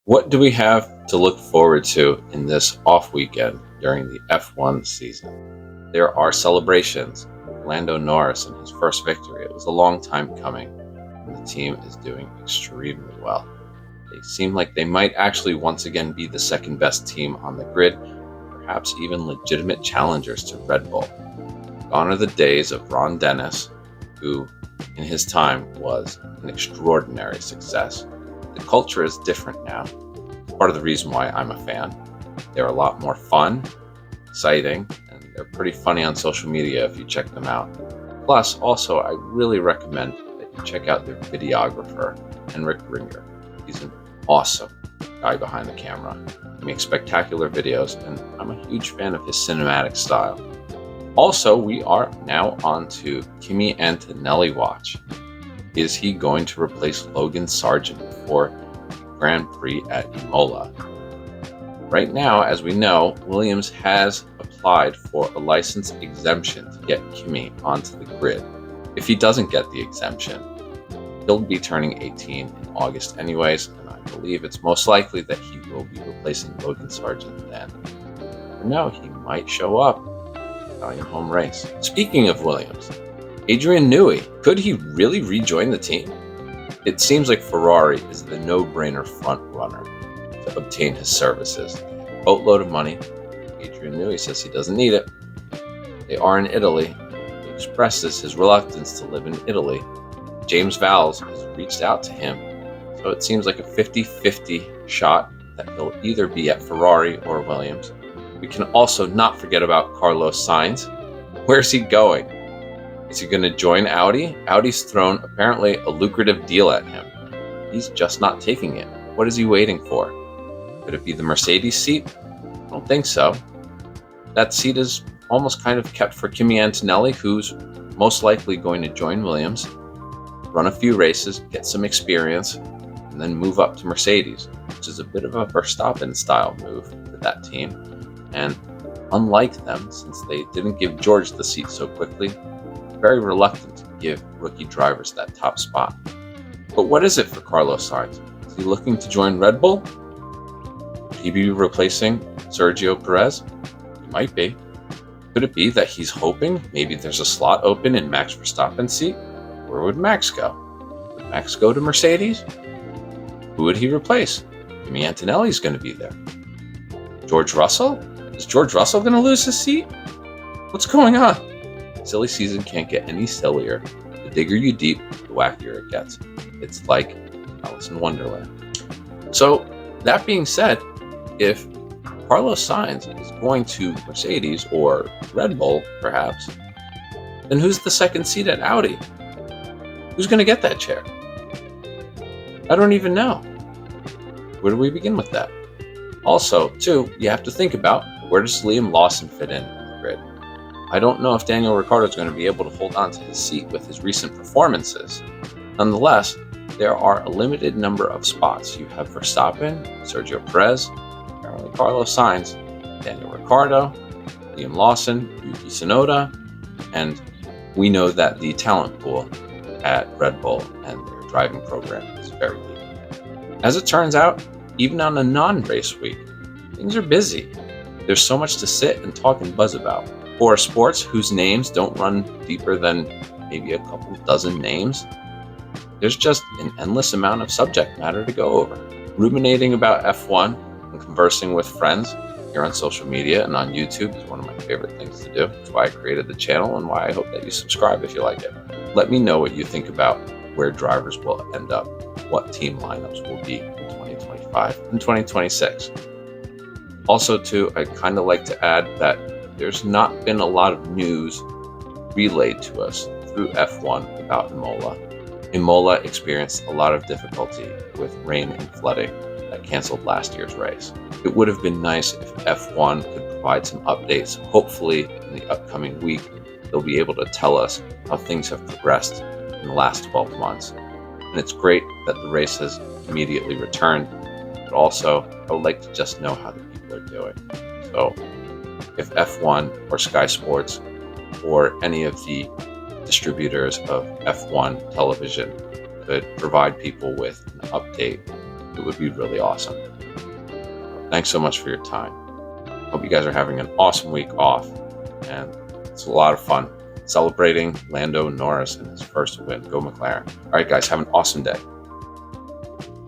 What do we have to look forward to in this off weekend during the F1 season? There are celebrations. Lando Norris and his first victory. It was a long time coming, and the team is doing extremely well. They seem like they might actually once again be the second best team on the grid, perhaps even legitimate challengers to Red Bull. Gone are the days of Ron Dennis, who in his time was an extraordinary success. The culture is different now. Part of the reason why I'm a fan. They're a lot more fun, exciting, and they're pretty funny on social media if you check them out. Plus, also, I really recommend that you check out their videographer, Henrik Ringer. He's an awesome guy behind the camera. He makes spectacular videos, and I'm a huge fan of his cinematic style. Also, we are now on to Kimi Antonelli watch. Is he going to replace Logan Sargent for Grand Prix at Imola? Right now, as we know, Williams has applied for a license exemption to get Kimi onto the grid. If he doesn't get the exemption, he'll be turning 18 in August anyways, and I believe it's most likely that he will be replacing Logan Sargent then. Or no, he might show up in a home race. Speaking of Williams, Adrian Newey, could he really rejoin the team? It seems like Ferrari is the no-brainer front runner to obtain his services. Boatload of money. Adrian Newey says he doesn't need it. They are in Italy. He expresses his reluctance to live in Italy. James Vowles has reached out to him, so it seems like a 50-50 shot that he'll either be at Ferrari or Williams. We can also not forget about Carlos Sainz. Where's he going? Is he going to join Audi? Audi's thrown apparently a lucrative deal at him. He's just not taking it. What is he waiting for? Could it be the Mercedes seat? I don't think so. That seat is almost kind of kept for Kimi Antonelli, who's most likely going to join Williams, run a few races, get some experience, and then move up to Mercedes, which is a bit of a Verstappen style move for that team. And unlike them, since they didn't give George the seat so quickly, very reluctant to give rookie drivers that top spot. But what is it for Carlos Sainz? Is he looking to join Red Bull? Could he be replacing Sergio Perez? He might be. Could it be that he's hoping maybe there's a slot open in Max Verstappen's seat? Where would Max go? Would Max go to Mercedes? Who would he replace? Kimi Antonelli's going to be there. George Russell? Is George Russell going to lose his seat? What's going on? Silly season can't get any sillier. The digger you deep, the wackier it gets. It's like Alice in Wonderland. So, that being said, if Carlos Sainz is going to Mercedes or Red Bull, perhaps, then who's the second seat at Audi? Who's going to get that chair? I don't even know. Where do we begin with that? Also, too, you have to think about, where does Liam Lawson fit in the grid? I don't know if Daniel Ricciardo is going to be able to hold on to his seat with his recent performances. Nonetheless, there are a limited number of spots. You have Verstappen, Sergio Perez, apparently Carlos Sainz, Daniel Ricciardo, Liam Lawson, Yuki Tsunoda, and we know that the talent pool at Red Bull and their driving program is very deep. As it turns out, even on a non-race week, things are busy. There's so much to sit and talk and buzz about. For sports whose names don't run deeper than maybe a couple dozen names, there's just an endless amount of subject matter to go over. Ruminating about F1 and conversing with friends here on social media and on YouTube is one of my favorite things to do. That's why I created the channel and why I hope that you subscribe if you like it. Let me know what you think about where drivers will end up, what team lineups will be in 2025 and 2026. Also, too, I'd kind of like to add that there's not been a lot of news relayed to us through F1 about Imola. Imola experienced a lot of difficulty with rain and flooding that canceled last year's race. It would have been nice if F1 could provide some updates. Hopefully, in the upcoming week, they'll be able to tell us how things have progressed in the last 12 months. And it's great that the race has immediately returned, but also I would like to just know how the people are doing. So, if F1 or Sky Sports or any of the distributors of F1 television could provide people with an update It would be really awesome. Thanks so much for your time. Hope you guys are having an awesome week off, and it's a lot of fun celebrating Lando Norris and his first win. Go McLaren. All right, guys, have an awesome day.